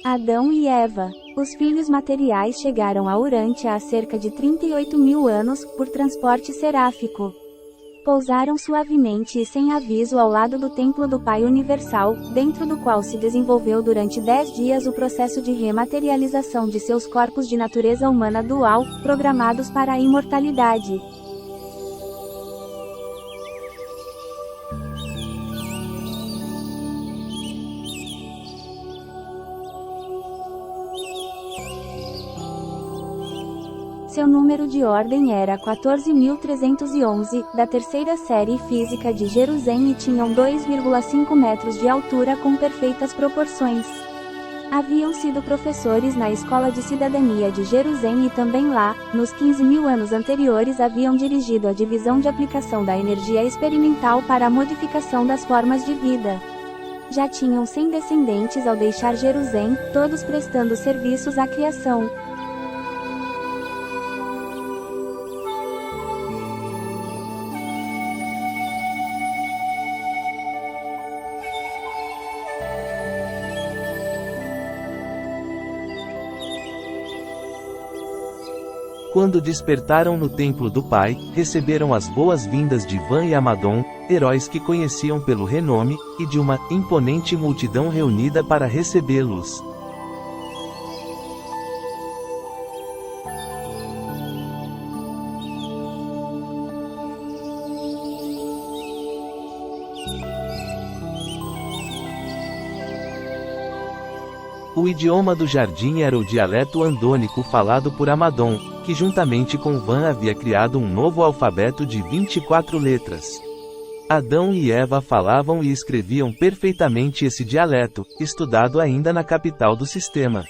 Adão e Eva. Os filhos materiais chegaram a Urântia há cerca de 38.000 anos, por transporte seráfico. Pousaram suavemente e sem aviso ao lado do Templo do Pai Universal, dentro do qual se desenvolveu durante 10 dias o processo de rematerialização de seus corpos de natureza humana dual, programados para a imortalidade. Seu número de ordem era 14.311, da terceira série física de Jerusalém e tinham 2,5 metros de altura com perfeitas proporções. Haviam sido professores na Escola de Cidadania de Jerusalém e também lá, nos 15.000 anos anteriores haviam dirigido a divisão de aplicação da energia experimental para a modificação das formas de vida. Já tinham 100 descendentes ao deixar Jerusalém, todos prestando serviços à criação. Quando despertaram no templo do Pai, receberam as boas-vindas de Van e Amadon, heróis que conheciam pelo renome, e de uma imponente multidão reunida para recebê-los. O idioma do jardim era o dialeto andônico falado por Amadon, que juntamente com Van havia criado um novo alfabeto de 24 letras. Adão e Eva falavam e escreviam perfeitamente esse dialeto, estudado ainda na capital do sistema.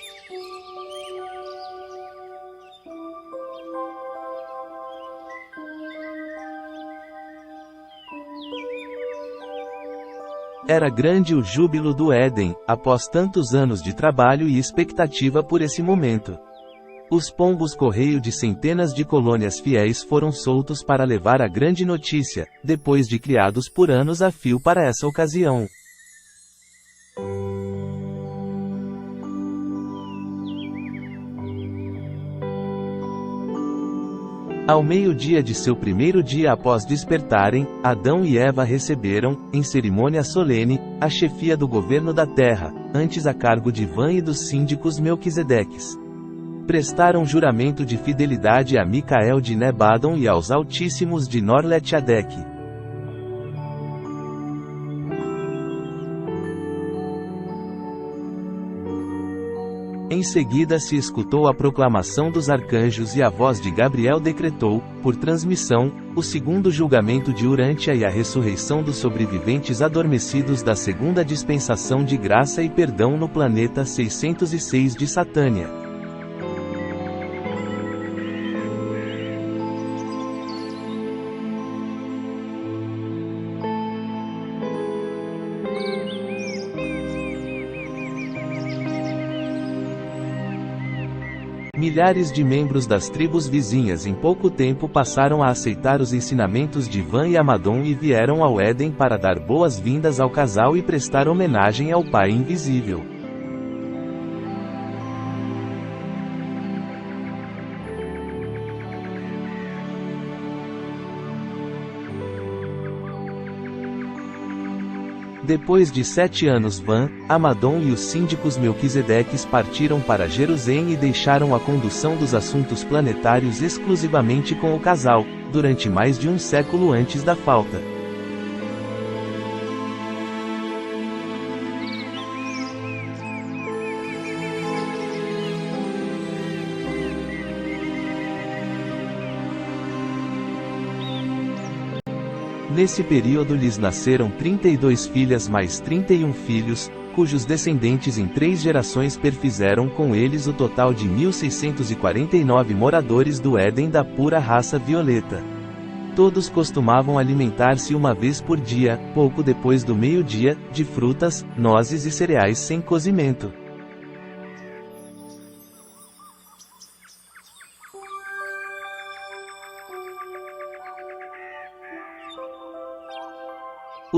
Era grande o júbilo do Éden, após tantos anos de trabalho e expectativa por esse momento. Os pombos correio de centenas de colônias fiéis foram soltos para levar a grande notícia, depois de criados por anos a fio para essa ocasião. Ao meio-dia de seu primeiro dia após despertarem, Adão e Eva receberam, em cerimônia solene, a chefia do governo da terra, antes a cargo de Van e dos síndicos Melquisedeques. Prestaram juramento de fidelidade a Micael de Nebadon e aos Altíssimos de Norlet-Adec. Em seguida se escutou a proclamação dos arcanjos e a voz de Gabriel decretou, por transmissão, o segundo julgamento de Urântia e a ressurreição dos sobreviventes adormecidos da segunda dispensação de graça e perdão no planeta 606 de Satânia. Milhares de membros das tribos vizinhas em pouco tempo passaram a aceitar os ensinamentos de Van e Amadon e vieram ao Éden para dar boas-vindas ao casal e prestar homenagem ao Pai Invisível. Depois de 7 anos Van, Amadon e os síndicos Melquisedeques partiram para Jerusalém e deixaram a condução dos assuntos planetários exclusivamente com o casal, durante mais de um século antes da falta. Nesse período lhes nasceram 32 filhas mais 31 filhos, cujos descendentes em 3 gerações perfizeram com eles o total de 1.649 moradores do Éden da pura raça violeta. Todos costumavam alimentar-se uma vez por dia, pouco depois do meio-dia, de frutas, nozes e cereais sem cozimento.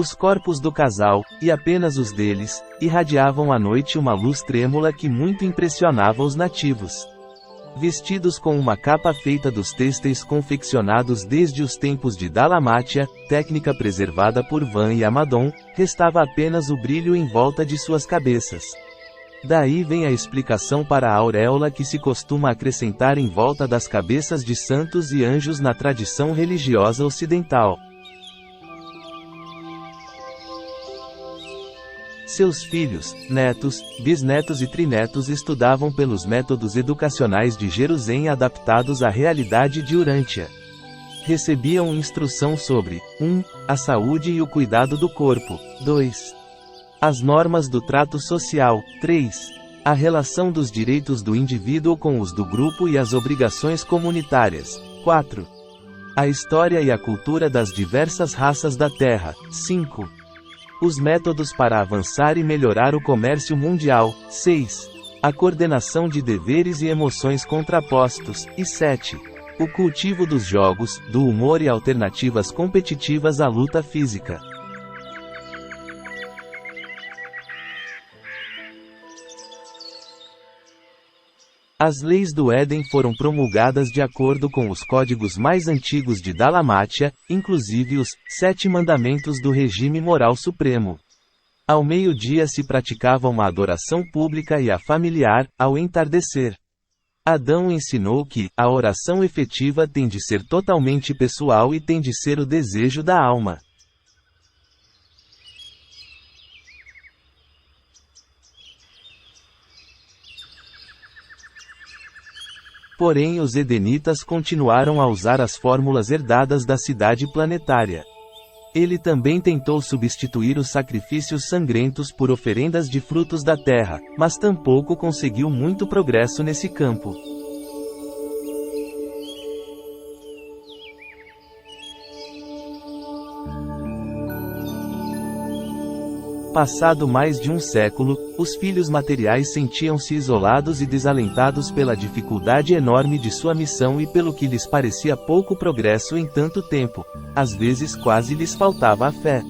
Os corpos do casal, e apenas os deles, irradiavam à noite uma luz trêmula que muito impressionava os nativos. Vestidos com uma capa feita dos têxteis confeccionados desde os tempos de Dalamátia, técnica preservada por Van e Amadon, restava apenas o brilho em volta de suas cabeças. Daí vem a explicação para a auréola que se costuma acrescentar em volta das cabeças de santos e anjos na tradição religiosa ocidental. Seus filhos, netos, bisnetos e trinetos estudavam pelos métodos educacionais de Jerusalém adaptados à realidade de Urântia. Recebiam instrução sobre 1. A saúde e o cuidado do corpo. 2. As normas do trato social. 3. A relação dos direitos do indivíduo com os do grupo e as obrigações comunitárias. 4. A história e a cultura das diversas raças da Terra. 5. Os métodos para avançar e melhorar o comércio mundial. 6. A coordenação de deveres e emoções contrapostos. E 7. O cultivo dos jogos, do humor e alternativas competitivas à luta física. As leis do Éden foram promulgadas de acordo com os códigos mais antigos de Dalamátia, inclusive os 7 mandamentos do regime moral supremo. Ao meio-dia se praticava uma adoração pública e a familiar, ao entardecer. Adão ensinou que a oração efetiva tem de ser totalmente pessoal e tem de ser o desejo da alma. Porém os edenitas continuaram a usar as fórmulas herdadas da cidade planetária. Ele também tentou substituir os sacrifícios sangrentos por oferendas de frutos da terra, mas tampouco conseguiu muito progresso nesse campo. Passado mais de um século, os filhos materiais sentiam-se isolados e desalentados pela dificuldade enorme de sua missão e pelo que lhes parecia pouco progresso em tanto tempo. Às vezes quase lhes faltava a fé.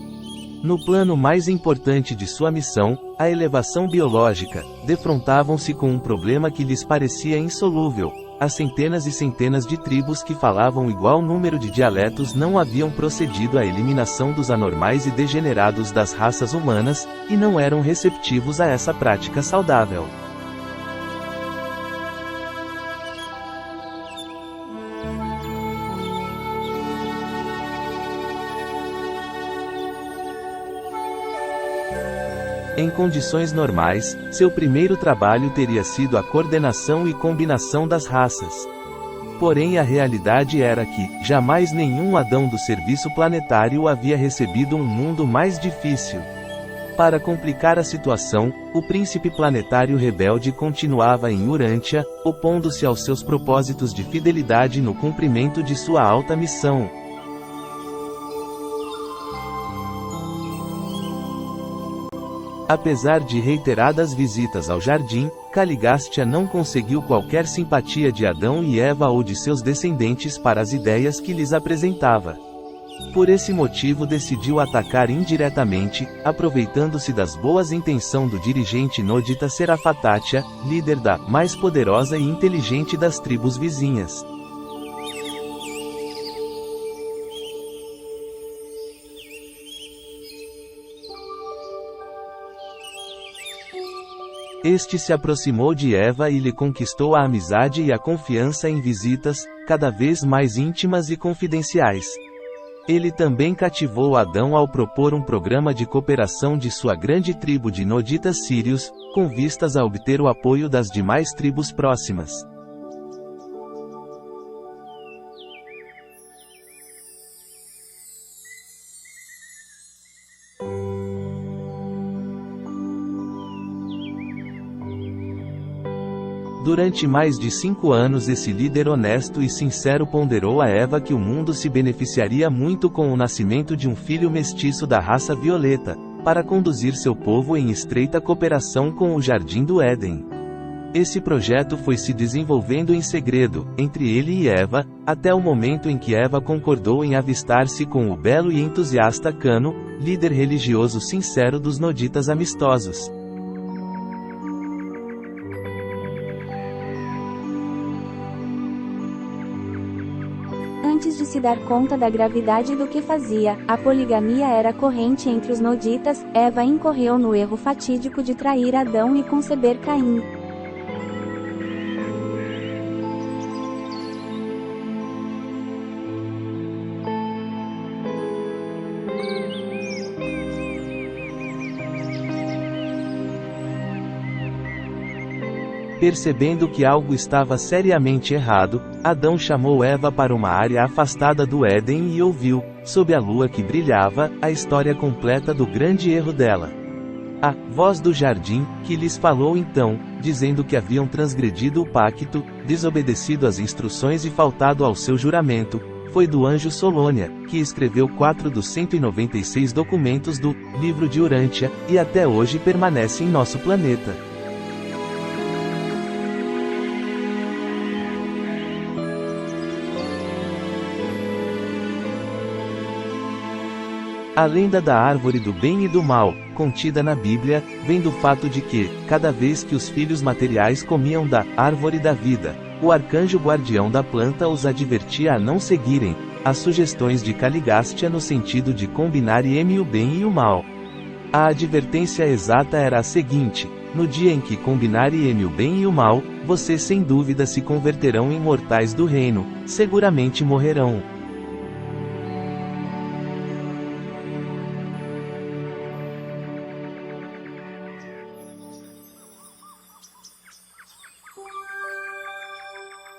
No plano mais importante de sua missão, a elevação biológica, defrontavam-se com um problema que lhes parecia insolúvel. As centenas e centenas de tribos que falavam igual número de dialetos não haviam procedido à eliminação dos anormais e degenerados das raças humanas, e não eram receptivos a essa prática saudável. Em condições normais, seu primeiro trabalho teria sido a coordenação e combinação das raças. Porém a realidade era que, jamais nenhum Adão do serviço planetário havia recebido um mundo mais difícil. Para complicar a situação, o príncipe planetário rebelde continuava em Urântia, opondo-se aos seus propósitos de fidelidade no cumprimento de sua alta missão. Apesar de reiteradas visitas ao jardim, Caligastia não conseguiu qualquer simpatia de Adão e Eva ou de seus descendentes para as ideias que lhes apresentava. Por esse motivo decidiu atacar indiretamente, aproveitando-se das boas intenções do dirigente nodita Serafatatia, líder da mais poderosa e inteligente das tribos vizinhas. Este se aproximou de Eva e lhe conquistou a amizade e a confiança em visitas, cada vez mais íntimas e confidenciais. Ele também cativou Adão ao propor um programa de cooperação de sua grande tribo de noditas sírios, com vistas a obter o apoio das demais tribos próximas. Durante mais de 5 anos esse líder honesto e sincero ponderou a Eva que o mundo se beneficiaria muito com o nascimento de um filho mestiço da raça violeta, para conduzir seu povo em estreita cooperação com o Jardim do Éden. Esse projeto foi se desenvolvendo em segredo, entre ele e Eva, até o momento em que Eva concordou em avistar-se com o belo e entusiasta Cano, líder religioso sincero dos Noditas amistosos. Antes de se dar conta da gravidade do que fazia, a poligamia era corrente entre os Noditas. Eva incorreu no erro fatídico de trair Adão e conceber Caim. Percebendo que algo estava seriamente errado, Adão chamou Eva para uma área afastada do Éden e ouviu, sob a lua que brilhava, a história completa do grande erro dela. A voz do jardim, que lhes falou então, dizendo que haviam transgredido o pacto, desobedecido às instruções e faltado ao seu juramento, foi do anjo Solônia, que escreveu 4 dos 196 documentos do Livro de Urântia, e até hoje permanece em nosso planeta. A lenda da árvore do bem e do mal, contida na Bíblia, vem do fato de que, cada vez que os filhos materiais comiam da árvore da vida, o arcanjo guardião da planta os advertia a não seguirem as sugestões de Caligástia no sentido de combinar o bem e o mal. A advertência exata era a seguinte: no dia em que combinarem o bem e o mal, vocês sem dúvida se converterão em mortais do reino, seguramente morrerão.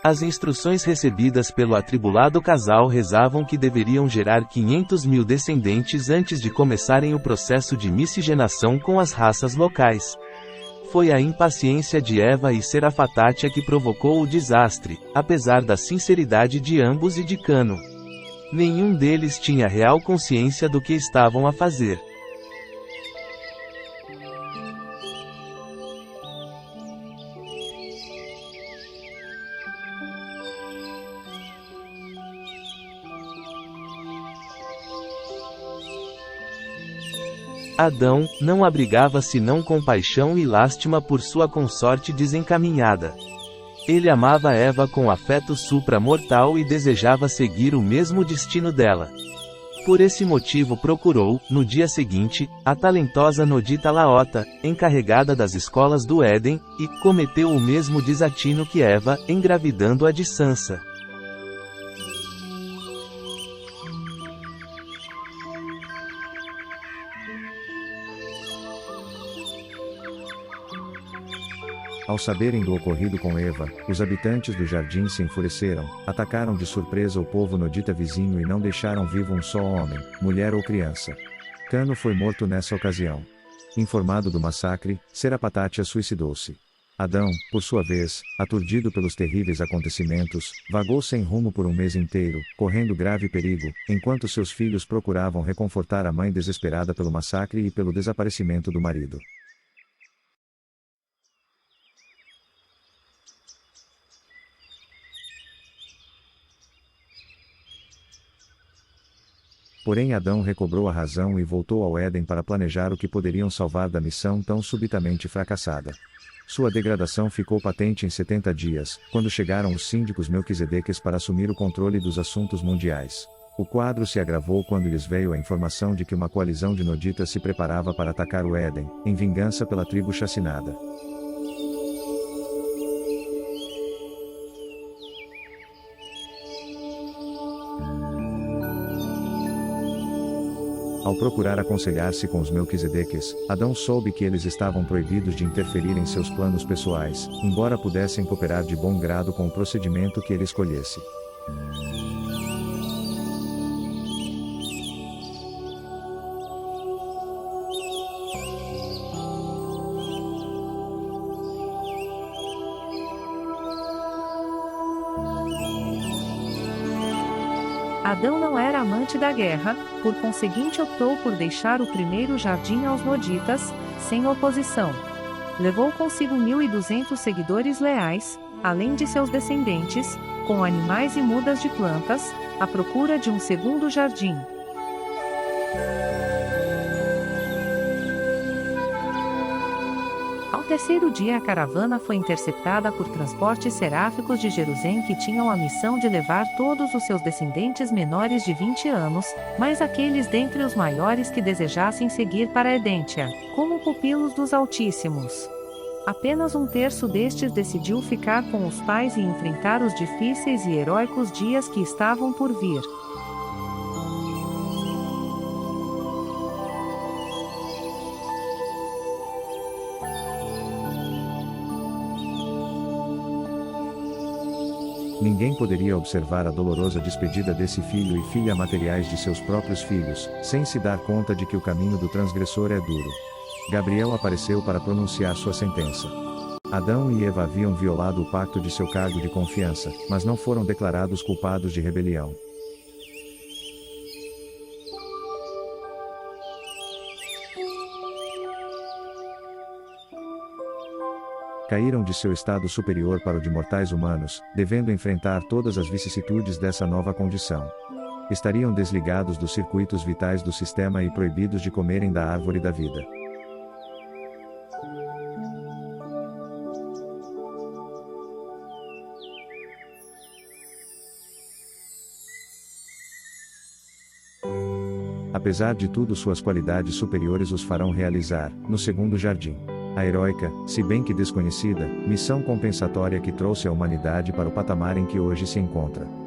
As instruções recebidas pelo atribulado casal rezavam que deveriam gerar 500.000 descendentes antes de começarem o processo de miscigenação com as raças locais. Foi a impaciência de Eva e Serafatátia que provocou o desastre, apesar da sinceridade de ambos e de Cano. Nenhum deles tinha real consciência do que estavam a fazer. Adão não abrigava senão compaixão e lástima por sua consorte desencaminhada. Ele amava Eva com afeto supramortal e desejava seguir o mesmo destino dela. Por esse motivo procurou, no dia seguinte, a talentosa Nodita Laota, encarregada das escolas do Éden, e cometeu o mesmo desatino que Eva, engravidando-a de Sansa. Ao saberem do ocorrido com Eva, os habitantes do jardim se enfureceram, atacaram de surpresa o povo nodita vizinho e não deixaram vivo um só homem, mulher ou criança. Cano foi morto nessa ocasião. Informado do massacre, Serafatátia suicidou-se. Adão, por sua vez, aturdido pelos terríveis acontecimentos, vagou sem rumo por um mês inteiro, correndo grave perigo, enquanto seus filhos procuravam reconfortar a mãe desesperada pelo massacre e pelo desaparecimento do marido. Porém Adão recobrou a razão e voltou ao Éden para planejar o que poderiam salvar da missão tão subitamente fracassada. Sua degradação ficou patente em 70 dias, quando chegaram os síndicos Melquisedeques para assumir o controle dos assuntos mundiais. O quadro se agravou quando lhes veio a informação de que uma coalizão de noditas se preparava para atacar o Éden, em vingança pela tribo chacinada. Ao procurar aconselhar-se com os Melquisedeques, Adão soube que eles estavam proibidos de interferir em seus planos pessoais, embora pudessem cooperar de bom grado com o procedimento que ele escolhesse. Adão não era amante da guerra, por conseguinte optou por deixar o primeiro jardim aos noditas, sem oposição. Levou consigo 1.200 seguidores leais, além de seus descendentes, com animais e mudas de plantas, à procura de um segundo jardim. Ao terceiro dia a caravana foi interceptada por transportes seráficos de Jerusalém que tinham a missão de levar todos os seus descendentes menores de 20 anos, mais aqueles dentre os maiores que desejassem seguir para Edêntia, como pupilos dos Altíssimos. Apenas um terço destes decidiu ficar com os pais e enfrentar os difíceis e heróicos dias que estavam por vir. Ninguém poderia observar a dolorosa despedida desse filho e filha materiais de seus próprios filhos, sem se dar conta de que o caminho do transgressor é duro. Gabriel apareceu para pronunciar sua sentença. Adão e Eva haviam violado o pacto de seu cargo de confiança, mas não foram declarados culpados de rebelião. Caíram de seu estado superior para o de mortais humanos, devendo enfrentar todas as vicissitudes dessa nova condição. Estariam desligados dos circuitos vitais do sistema e proibidos de comerem da árvore da vida. Apesar de tudo, suas qualidades superiores os farão realizar, no segundo jardim, a heróica, se bem que desconhecida, missão compensatória que trouxe a humanidade para o patamar em que hoje se encontra.